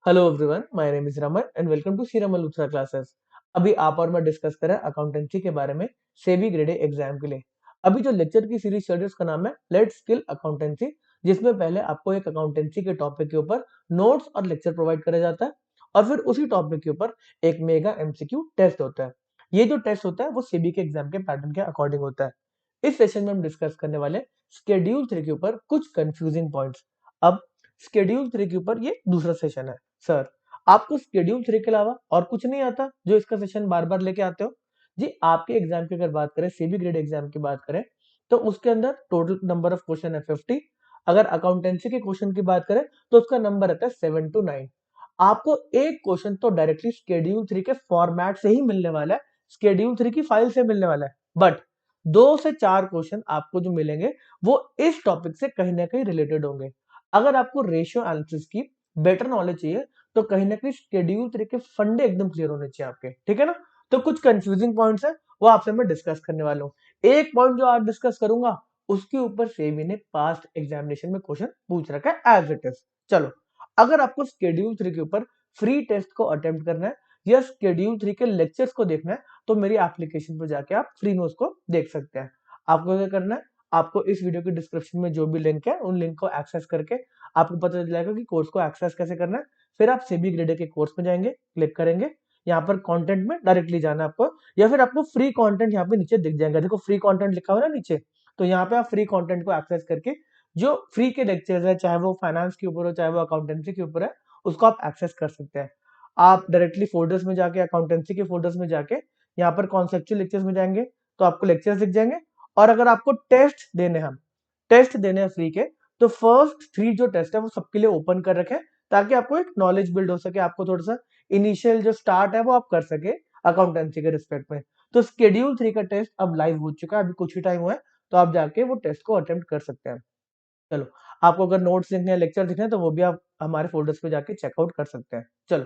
Hello everyone, my name is Raman and welcome to Seeram Malhotra classes. अभी आप और मैं डिस्कस करें अकाउंटेंसी के बारे में सेबी ग्रेड ए एग्जाम के लिए। अभी जो लेक्चर की सीरीज चल रही है उसका नाम है लेट्स स्किल अकाउंटेंसी, जिसमें पहले आपको एक अकाउंटेंसी के टॉपिक के ऊपर नोट्स और लेक्चर प्रोवाइड करा जाता है और फिर उसी टॉपिक के ऊपर एक मेगा एमसीक्यू टेस्ट होता है। ये जो टेस्ट होता है वो सेबी के एग्जाम के पैटर्न के अकॉर्डिंग होता है। इस सेशन में हम डिस्कस करने वाले स्केड्यूल 3 के ऊपर कुछ कंफ्यूजिंग पॉइंट्स। अब स्केड्यूल 3 के ऊपर ये दूसरा सेशन है। सर, आपको शेड्यूल 3 के अलावा और कुछ नहीं आता जो इसका सेशन बार बार लेके आते हो? जी, आपके एग्जाम की अगर बात करें, सीबी ग्रेड एग्जाम की बात करें, तो उसके अंदर टोटल नंबर ऑफ क्वेश्चन है 50। अगर अकाउंटेंसी के क्वेश्चन की बात करें तो उसका नंबर रहता है 7 to 9। आपको एक क्वेश्चन तो डायरेक्टली शेड्यूल 3 के फॉर्मेट से ही मिलने वाला है, शेड्यूल 3 की फाइल से मिलने वाला है। बट 2 से 4 क्वेश्चन आपको जो मिलेंगे वो इस टॉपिक से कहीं ना कहीं रिलेटेड होंगे। अगर आपको रेशियो एनालिसिस की बेटर नॉलेज चाहिए तो कहीं ना कहीं शेड्यूल तरीके फंडे एकदम क्लियर होने चाहिए आपके, ठीक है ना। तो कुछ कंफ्यूजिंग पॉइंट्स है वो आपसे मैं डिस्कस करने वाला हूँ। एक पॉइंट जो आज डिस्कस करूंगा उसके ऊपर सेबी ने पास्ट एग्जामिनेशन में क्वेश्चन पूछ रखा है एज इट इज। चलो, अगर आपको शेड्यूल 3 के ऊपर फ्री टेस्ट को अटेम्प्ट करना है या शेड्यूल 3 के लेक्चर्स को देखना है तो मेरी एप्लीकेशन पर जाके आप फ्री नोट्स को देख सकते हैं। आपको क्या करना है, आपको इस वीडियो के डिस्क्रिप्शन में जो भी लिंक है उन लिंक को एक्सेस करके आपको पता चल जाएगा कि कोर्स को एक्सेस कैसे करना है। फिर आप सेबी ग्रेड के कोर्स में जाएंगे, क्लिक करेंगे, यहाँ पर कंटेंट में डायरेक्टली जाना है आपको, या फिर आपको फ्री कंटेंट यहाँ पे नीचे दिख जाएगा। देखो फ्री कंटेंट लिखा हुआ है ना नीचे, तो यहाँ पे आप फ्री कंटेंट को एक्सेस करके जो फ्री के लेक्चर्स है, चाहे वो फाइनेंस के ऊपर हो चाहे वो अकाउंटेंसी के ऊपर है, उसको आप एक्सेस कर सकते हैं। आप डायरेक्टली फोल्डर्स में जाके, अकाउंटेंसी के फोल्डर्स में जाके यहाँ पर कॉन्सेप्चुअल लेक्चर्स में जाएंगे तो आपको लेक्चर्स दिख जाएंगे। और अगर आपको टेस्ट देने हैं फ्री के, तो फर्स्ट 3 जो टेस्ट है वो सबके लिए ओपन कर रखे हैं ताकि आपको एक नॉलेज बिल्ड हो सके, आपको थोड़ा सा इनिशियल जो स्टार्ट है वो आप कर सके अकाउंटेंसी के रिस्पेक्ट में। तो शेड्यूल 3 का टेस्ट अब लाइव हो चुका है, अभी कुछ ही टाइम हुआ है, तो आप जाके वो टेस्ट को अटेम्प्ट कर सकते हैं। चलो, आपको अगर नोट्स लिखने हैं, लेक्चर लिखने हैं, तो वो भी आप हमारे फोल्डर्स पे जाके चेकआउट कर सकते हैं। चलो,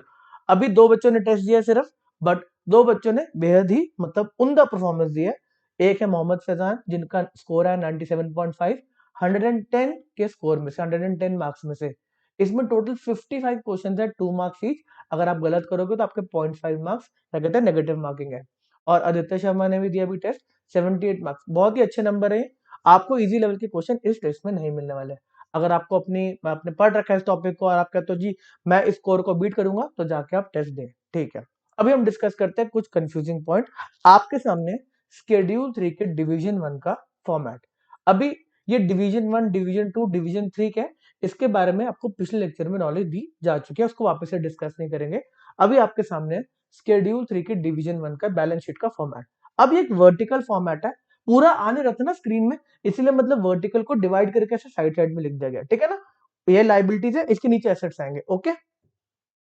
अभी 2 बच्चों ने टेस्ट दिया सिर्फ, बट 2 बच्चों ने बेहद ही मतलब उम्दा परफॉर्मेंस दी है। एक है मोहम्मद फैजान जिनका स्कोर है 97.5, 110 के स्कोर में से, 110 मार्क्स में से। इसमें टोटल 55 क्वेश्चन है, 2 मार्क्स ईच। अगर आप गलत करोगे तो आपके 0.5 मार्क्स क्या कहते हैं नेगेटिव मार्किंग है। और आदित्य शर्मा ने भी दिया अभी टेस्ट, 78 मार्क्स, बहुत ही अच्छे नंबर है। आपको इजी लेवल के क्वेश्चन इस टेस्ट में नहीं मिलने वाले। अगर आपको आपने पढ़ रखा है इस टॉपिक को और आप कहते हो जी मैं इस स्कोर को बीट करूंगा, तो जाके आप टेस्ट दें, ठीक है। अभी हम डिस्कस करते हैं कुछ कंफ्यूजिंग पॉइंट। आपके सामने शेड्यूल 3 के डिवीजन 1 का फॉर्मेट। अभी ये डिवीजन 1, डिवीजन 2, डिवीजन 3 के, इसके बारे में आपको पिछले लेक्चर में नॉलेज दी जा चुकी है, उसको वापस से डिस्कस नहीं करेंगे। अभी आपके सामने शेड्यूल 3 के डिवीजन 1 का बैलेंस शीट का फॉर्मेट। अब ये एक वर्टिकल फॉर्मेट है, पूरा आने रहता है ना स्क्रीन में, इसलिए मतलब वर्टिकल को डिवाइड करके ऐसे साइड साइड में लिख दिया गया, ठीक है ना। ये लाइबिलिटीज है, इसके नीचे एसेट्स आएंगे, ओके।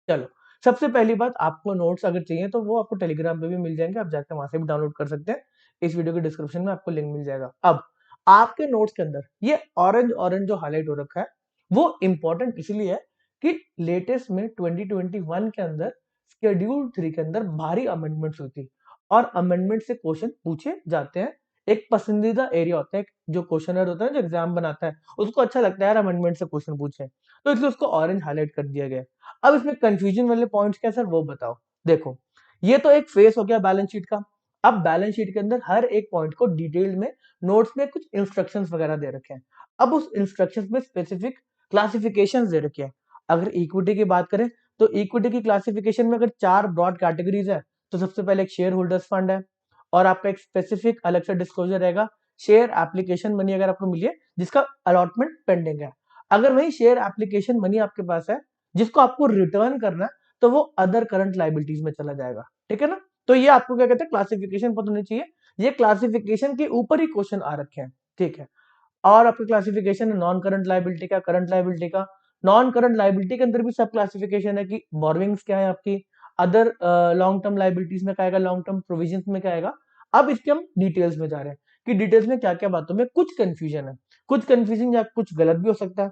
चलो, सबसे पहली बात, आपको नोट्स अगर चाहिए तो वो आपको टेलीग्राम पे भी मिल जाएंगे, आप जाकर वहां से भी डाउनलोड कर सकते हैं। इस वीडियो के डिस्क्रिप्शन में आपको लिंक मिल जाएगा। अब आपके नोट्स के अंदर ये ऑरेंज ऑरेंज जो हाईलाइट हो रखा है वो इंपॉर्टेंट इसलिए है कि लेटेस्ट में 2021 के अंदर शेड्यूल 3 के अंदर भारी अमेंडमेंट्स हुई थी और अमेंडमेंट से क्वेश्चन पूछे जाते हैं। एक पसंदीदा एरिया होता है, जो क्वेश्चनर होता है जो एग्जाम बनाता है, उसको अच्छा लगता है यार अमेंडमेंट से क्वेश्चन पूछे, तो इसलिए उसको ऑरेंज हाईलाइट कर दिया गया है। अब इसमें कंफ्यूजन वाले पॉइंट्स क्या है सर, वो बताओ। देखो, ये तो एक फेस हो गया बैलेंस शीट का। अब बैलेंस शीट के अंदर हर एक पॉइंट को डिटेल में नोट्स में कुछ इंस्ट्रक्शंस वगैरह दे रखे हैं। अब उस इंस्ट्रक्शंस में स्पेसिफिक क्लासिफिकेशंस दे रखे हैं। अगर इक्विटी की बात करें तो इक्विटी की क्लासिफिकेशन में अगर 4 ब्रॉड कैटेगरीज है, तो सबसे पहले एक शेयर होल्डर्स फंड है, और आपका एक स्पेसिफिक अलग से डिस्क्लोजर रहेगा शेयर एप्लीकेशन मनी अगर आपको मिली है जिसका अलॉटमेंट पेंडिंग है। अगर वही शेयर एप्लीकेशन मनी आपके पास है जिसको आपको रिटर्न करना है, तो वो अदर करंट लाइबिलिटीज में चला जाएगा, ठीक है ना। तो ये आपको क्या कहते हैं, क्लासिफिकेशन पता होनी चाहिए। ये क्लासिफिकेशन के ऊपर ही क्वेश्चन आ रखे हैं, ठीक है। और आपका क्लासिफिकेशन है नॉन करंट लाइबिलिटी का, करंट लाइबिलिटी का। नॉन करंट लाइबिलिटी के अंदर भी सब क्लासिफिकेशन है कि बोरोइंग्स क्या है आपकी, अदर लॉन्ग टर्म लाइबिलिटीज में क्या आएगा, लॉन्ग टर्म प्रोविजंस में क्या आएगा। अब इसके हम डिटेल्स में जा रहे हैं कि डिटेल्स में क्या क्या बातों में कुछ कंफ्यूजन है, कुछ कंफ्यूजन या कुछ गलत भी हो सकता है।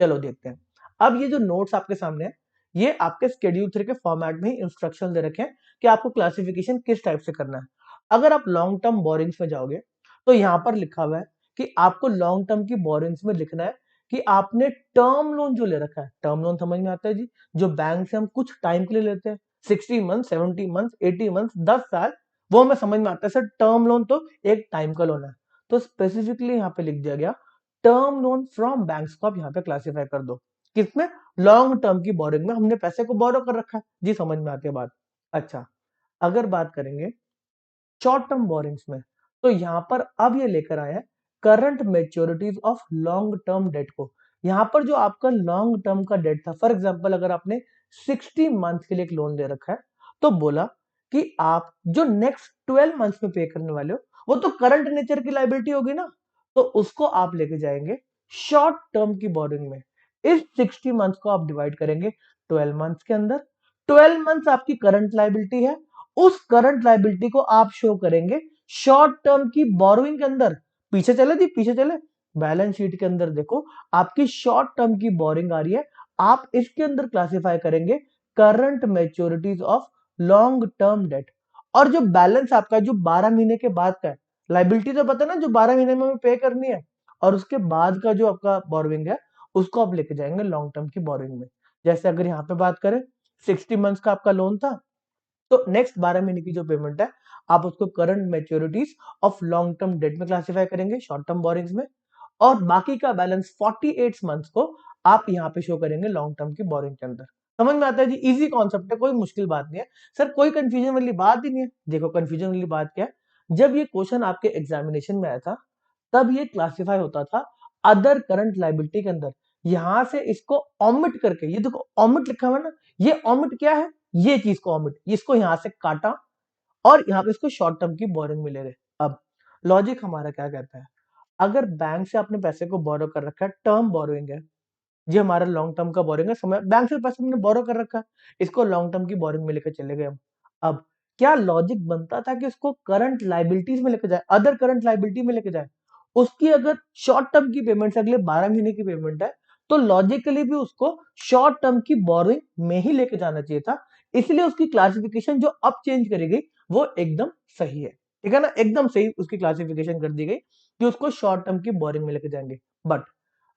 चलो देखते हैं। अब ये जो नोट्स आपके सामने है, ये आपके शेड्यूल 3 के फॉर्मेट में ही इंस्ट्रक्शन दे रखे हैं कि आपको क्लासिफिकेशन किस टाइप से करना है। अगर आप लॉन्ग टर्म बोरिंग्स में जाओगे तो यहाँ पर लिखा हुआ है कि आपको लॉन्ग टर्म की बोरिंग्स में लिखना है कि आपने टर्म लोन जो ले रखा है, टर्म लोन समझ में आता है जी, जो बैंक से हम कुछ टाइम के लिए लेते हैं, 60 मंथ, 70 मंथ, 80 मंथ, 10 साल, वो हमें समझ में आता है सर टर्म लोन तो एक टाइम का लोन है। तो स्पेसिफिकली यहाँ पे लिख दिया गया टर्म लोन फ्रॉम बैंक्स को आप यहाँ पे क्लासिफाई कर दो किसमें, लॉन्ग टर्म की बोरिंग में। हमने पैसे को बोरो कर रखा है जी, समझ में आती है बात। अच्छा, अगर बात करेंगे शॉर्ट टर्म बोरिंग्स में, तो यहां पर अब ये लेकर आया है current maturities of long term debt को। यहां पर जो आपका लॉन्ग टर्म का डेट था, फॉर एग्जांपल अगर आपने 60 मंथ के लिए एक लोन ले रखा है, तो बोला कि आप जो नेक्स्ट 12 मंथ्स में पे करने वाले हो वो तो करंट नेचर की लाइबिलिटी होगी ना, तो उसको आप लेके जाएंगे शॉर्ट टर्म की बोरिंग में। इस 60 मंथ को आप डिवाइड करेंगे 12 मंथ्स के अंदर। 12 मंथ्स आपकी करंट लाइबिलिटी है, उस करंट लाइबिलिटी को आप शो करेंगे शॉर्ट टर्म की बोरोइंग के अंदर। पीछे चले जी, पीछे चले, बैलेंस शीट के अंदर देखो आपकी शॉर्ट टर्म की बोरिंग आ रही है, आप इसके अंदर क्लासिफाई करेंगे current maturities of long term debt. और जो बैलेंस आपका जो 12 महीने के बाद का है, लाइबिलिटी तो पता ना जो 12 महीने में हमें पे करनी है, और उसके बाद का जो आपका बोरोइंग है उसको आप लेके जाएंगे लॉन्ग टर्म की बोरोइंग में। जैसे अगर यहाँ पे बात करें 60 मंथ्स का आपका लोन था, तो नेक्स्ट 12 महीने की जो पेमेंट है आप उसको current maturities of long term debt में क्लासिफाई करेंगे, शॉर्ट टर्म बोरिंग्स में। और बाकी का बैलेंस 48 मंथ्स को आप यहाँ पे शो करेंगे लॉन्ग टर्म की बोरिंग के अंदर। समझ में आता है जी, इजी कॉन्सेप्ट है, कोई मुश्किल बात नहीं है। सर कोई कंफ्यूजन वाली बात ही नहीं है। देखो कंफ्यूजन वाली बात क्या है, जब ये क्वेश्चन आपके एग्जामिनेशन में आया था तब ये क्लासिफाई होता था अदर करंट लाइबिलिटी के अंदर। यहां से इसको ऑमिट करके, ये देखो ऑमिट लिखा हुआ है ना, ये ऑमिट क्या है, ये चीज को ऑमिट, इसको यहां से काटा और यहाँ पे इसको शॉर्ट टर्म की बोरिंग में ले रहे। अब लॉजिक हमारा क्या कहता है, अगर बैंक से आपने पैसे को बोरो कर रखा है, टर्म बोरोइंग है, ये हमारा लॉन्ग टर्म का बोरिंग है, समय बैंक से पैसे हमने बोरो कर रखा है, इसको लॉन्ग टर्म की बोरिंग में लेकर चले गए हम। अब क्या लॉजिक बनता था कि इसको करंट लाइबिलिटीज में लेकर जाए, अदर करंट लाइबिलिटी में लेकर जाए। उसकी अगर शॉर्ट टर्म की पेमेंट अगले 12 महीने की पेमेंट है, तो लॉजिकली भी उसको शॉर्ट टर्म की बोरिंग में ही लेके जाना चाहिए था। इसलिए उसकी क्लासिफिकेशन जो अब चेंज करी गई वो एकदम सही है, ठीक है ना, एकदम सही उसकी क्लासिफिकेशन कर दी गई कि उसको शॉर्ट टर्म की बोरिंग में लेके जाएंगे। बट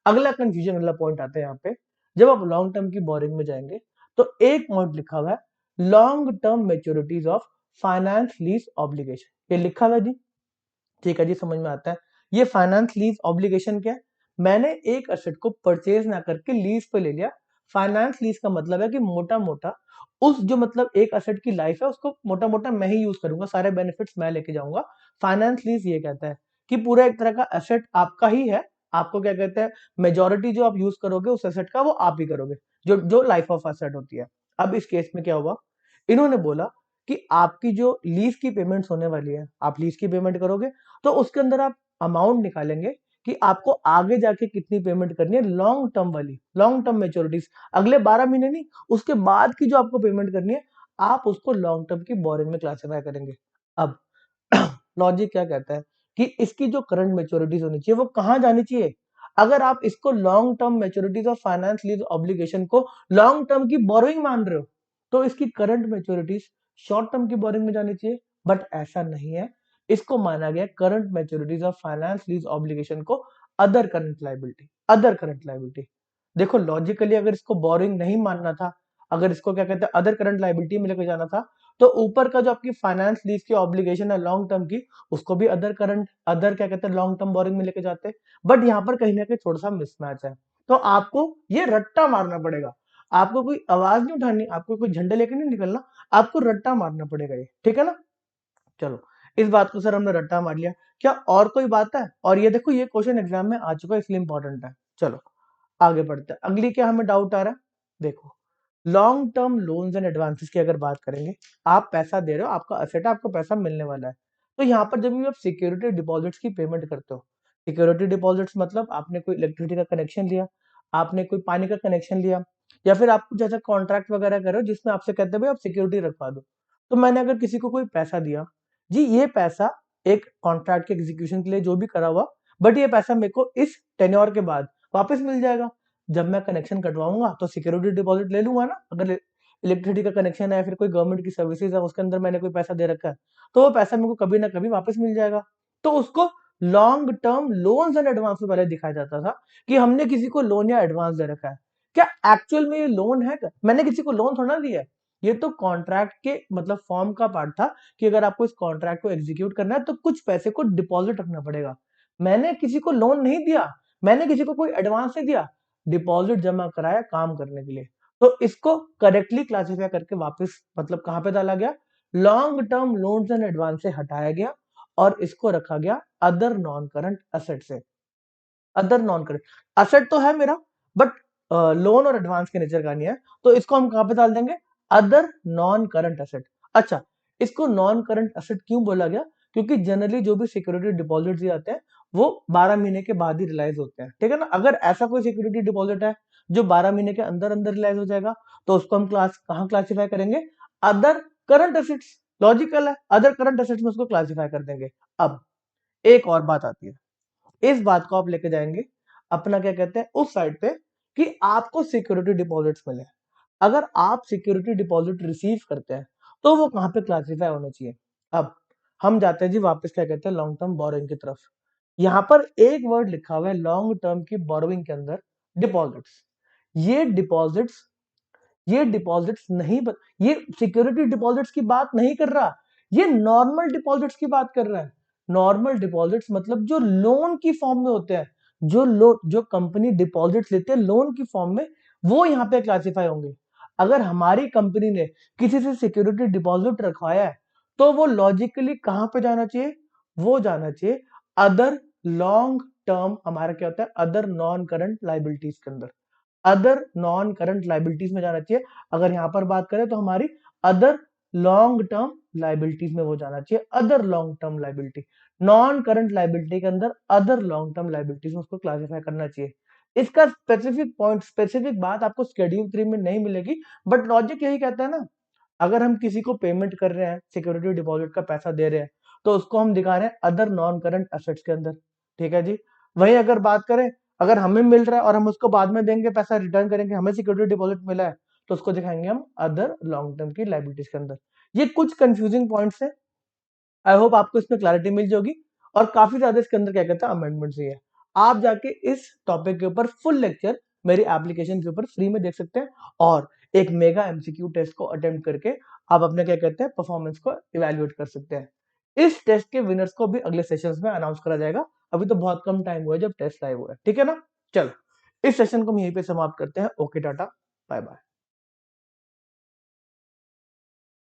अगला कंफ्यूजन वाला पॉइंट आता है यहाँ पे, जब आप लॉन्ग टर्म की बोरिंग में जाएंगे तो एक पॉइंट लिखा हुआ है long term maturities of finance lease obligation, ये लिखा हुआ है जी, ठीक है जी, समझ में आता है। ये फाइनेंस लीज ऑब्लिगेशन क्या है, मैंने एक एसेट को परचेज ना करके लीज पे ले लिया। फाइनेंस लीज का मतलब है कि मोटा मोटा उस जो मतलब एक एसेट की लाइफ है उसको मोटा मोटा मैं ही यूज करूंगा, सारे बेनिफिट्स मैं लेके जाऊंगा। फाइनेंस लीज ये कहता है कि पूरा एक तरह का एसेट आपका ही है, आपको क्या कहते हैं, मेजोरिटी जो आप यूज करोगे उस एसेट का वो आप ही करोगे, जो जो लाइफ ऑफ एसेट होती है। अब इस केस में क्या हुआ, इन्होंने बोला कि आपकी जो लीज की पेमेंट्स होने वाली है, आप लीज की पेमेंट करोगे तो उसके अंदर आप अमाउंट निकालेंगे कि आपको आगे जाके कितनी पेमेंट करनी है, लॉन्ग टर्म वाली, लॉन्ग टर्म मेच्योरिटीज, अगले 12 महीने नहीं, उसके बाद की जो आपको पेमेंट करनी है आप उसको लॉन्ग टर्म की बोरिंग में क्लासिफाई करेंगे। अब लॉजिक क्या कहता है कि इसकी जो करंट मेच्योरिटीज होनी चाहिए वो कहां जानी चाहिए, अगर आप इसको long term maturities of finance lease obligation को लॉन्ग टर्म की बोरिंग मान रहे हो, तो इसकी करंट मेच्योरिटीज शॉर्ट टर्म की बोरिंग में जानी चाहिए। बट ऐसा नहीं है, इसको माना गया current maturities of finance lease obligation को other current liability, other current liability. देखो लॉजिकली अगर इसको बोरिंग नहीं मानना था, अगर इसको क्या कहते हैं अदर करंट लाइबिलिटी में लेकर जाना था, तो ऊपर का जो आपकी फाइनेंस लीज की ऑब्लिगेशन है लॉन्ग टर्म की, उसको भी अदर करंट, अदर क्या कहते हैं लॉन्ग टर्म बोरिंग में लेके जाते। बट यहाँ पर कहीं ना कहीं थोड़ा सा मिसमैच है, तो आपको ये रट्टा मारना पड़ेगा, आपको कोई आवाज नहीं उठानी, आपको कोई झंडे लेके नहीं निकलना, आपको रट्टा मारना पड़ेगा ये, ठीक है ना। चलो, इस बात को सर हमने रट्टा मार लिया, क्या और कोई बात है, और ये देखो ये क्वेश्चन एग्जाम में आ चुका है इसलिए इंपॉर्टेंट है। चलो आगे बढ़ते हैं, अगली क्या हमें डाउट आ रहा है, देखो long term loans and advances की अगर बात करेंगे, आप पैसा दे रहे हो, आपका असेट है, आपको पैसा मिलने वाला है, तो यहाँ पर जब भी आप सिक्योरिटी डिपॉजिट्स की पेमेंट करते हो, सिक्योरिटी डिपॉजिट्स मतलब आपने कोई इलेक्ट्रिसिटी का कनेक्शन लिया, आपने कोई पानी का कनेक्शन लिया, या फिर आप कुछ ऐसा कॉन्ट्रैक्ट वगैरह करो जिसमें आपसे कहते हैं भाई आप सिक्योरिटी रखवा दो, तो मैंने अगर किसी को कोई पैसा दिया जी, ये पैसा एक कॉन्ट्रैक्ट के एग्जीक्यूशन के लिए जो भी करा हुआ, बट ये पैसा मेरे को इस टेन्योर के बाद वापस मिल जाएगा। जब मैं कनेक्शन कटवाऊंगा तो सिक्योरिटी डिपॉजिट ले लूंगा ना, अगर इलेक्ट्रिसिटी का कनेक्शन है फिर कोई गवर्नमेंट की सर्विसेज है उसके अंदर मैंने कोई पैसा दे रखा है, तो वो पैसा मेरे को कभी ना कभी वापस मिल जाएगा। तो उसको long term loans and advance में पहले दिखाया जाता था कि हमने किसी को लोन या एडवांस दे रखा है। क्या एक्चुअल में ये लोन है? मैंने किसी को लोन थोड़ा दिया है। ये तो कॉन्ट्रैक्ट के मतलब फॉर्म का पार्ट था कि अगर आपको इस कॉन्ट्रैक्ट को एग्जीक्यूट करना है तो कुछ पैसे को डिपॉजिट रखना पड़ेगा। मैंने किसी को लोन नहीं दिया, मैंने किसी को कोई एडवांस नहीं दिया, डिपॉजिट जमा कराया काम करने के लिए। तो इसको करेक्टली क्लासिफाई करके वापस मतलब कहां पे डाला गया? Long term loans and advance से हटाया गया और इसको रखा गया अदर नॉन करंट असेट से। अदर नॉन करंट असेट तो है मेरा, बट लोन और एडवांस के नेचर का नहीं है, तो इसको हम कहां पे डाल देंगे? Other non current asset. अच्छा, इसको नॉन करंट असेट क्यों बोला गया? क्योंकि जनरली जो भी सिक्योरिटी डिपॉजिट दिए जाते हैं वो 12 महीने के बाद ही रिलाइज होते हैं, ठीक है ना। अगर ऐसा कोई सिक्योरिटी डिपॉजिट है जो 12 महीने के अंदर अंदर रिलाइज हो जाएगा तो उसको हम कहां क्लासिफाई करेंगे? Other current assets. लॉजिकल है, अदर करंट असेट्स में उसको क्लासिफाई कर देंगे। अब एक और बात आती है, इस बात को आप लेके जाएंगे अपना क्या कहते हैं उस साइड पे कि आपको सिक्योरिटी डिपॉजिट्स मिले। अगर आप सिक्योरिटी डिपॉजिट रिसीव करते हैं तो वो कहां पे क्लासिफाई होने चाहिए? अब हम जाते हैं जी वापस क्या कहते हैं लॉन्ग टर्म बोरोइंग की तरफ। यहां पर एक वर्ड लिखा हुआ है लॉन्ग टर्म की बोरोइंग के अंदर, डिपॉजिट्स। ये डिपॉजिट्स ये डिपॉजिट्स नहीं ये सिक्योरिटी डिपॉजिट्स की बात नहीं कर रहा, ये नॉर्मल डिपॉजिट्स की बात कर रहा है। नॉर्मल डिपॉजिट्स मतलब जो लोन की फॉर्म में होते हैं, जो कंपनी डिपॉजिट्स लेते हैं लोन की फॉर्म में, वो यहाँ पे क्लासिफाई होंगे। अगर हमारी कंपनी ने किसी से सिक्योरिटी डिपॉजिट रखवाया है तो वो लॉजिकली कहां पे जाना चाहिए? वो जाना चाहिए अदर लॉन्ग टर्म, हमारा क्या होता है अदर नॉन करंट लाइबिलिटीज के अंदर। अदर नॉन करंट लाइबिलिटीज में जाना चाहिए। अगर यहां पर बात करें तो हमारी अदर लॉन्ग टर्म लाइबिलिटीज में वो जाना चाहिए, other long term liability. Non current liability के अंदर अदर लॉन्ग टर्म लाइबिलिटीज में उसको क्लासिफाई करना चाहिए। इसका स्पेसिफिक पॉइंट, स्पेसिफिक बात आपको शेड्यूल 3 में नहीं मिलेगी, बट लॉजिक यही कहता है ना। अगर हम किसी को पेमेंट कर रहे हैं, सिक्योरिटी डिपॉजिट का पैसा दे रहे हैं, तो उसको हम दिखा रहे हैं अदर नॉन करंट एसेट्स के अंदर, ठीक है जी। वहीं अगर बात करें, अगर हमें मिल रहा है और हम उसको बाद में देंगे, पैसा रिटर्न करेंगे, हमें सिक्योरिटी डिपॉजिट मिला है, तो उसको दिखाएंगे हम अदर लॉन्ग टर्म की लाइबिलिटीज के अंदर। ये कुछ कंफ्यूजिंग पॉइंट्स है, आई होप आपको इसमें क्लैरिटी मिल जाएगी। और काफी ज्यादा इसके अंदर क्या कहते हैं अमेंडमेंट्स ही है। आप जाके इस टॉपिक के ऊपर फुल लेक्चर मेरी एप्लीकेशन के ऊपर फ्री में देख सकते हैं और एक मेगा एमसीक्यू टेस्ट को अटेम्प्ट करके आप अपने क्या कहते हैं परफॉर्मेंस को इवेल्युएट कर सकते हैं। इस टेस्ट के विनर्स को भी अगले सेशंस में अनाउंस करा जाएगा। अभी तो बहुत कम टाइम हुआ है जब टेस्ट लाइव हुआ है, ठीक है ना। चलो, इस सेशन को हम यहीं पे समाप्त करते हैं। Okay tata, bye bye.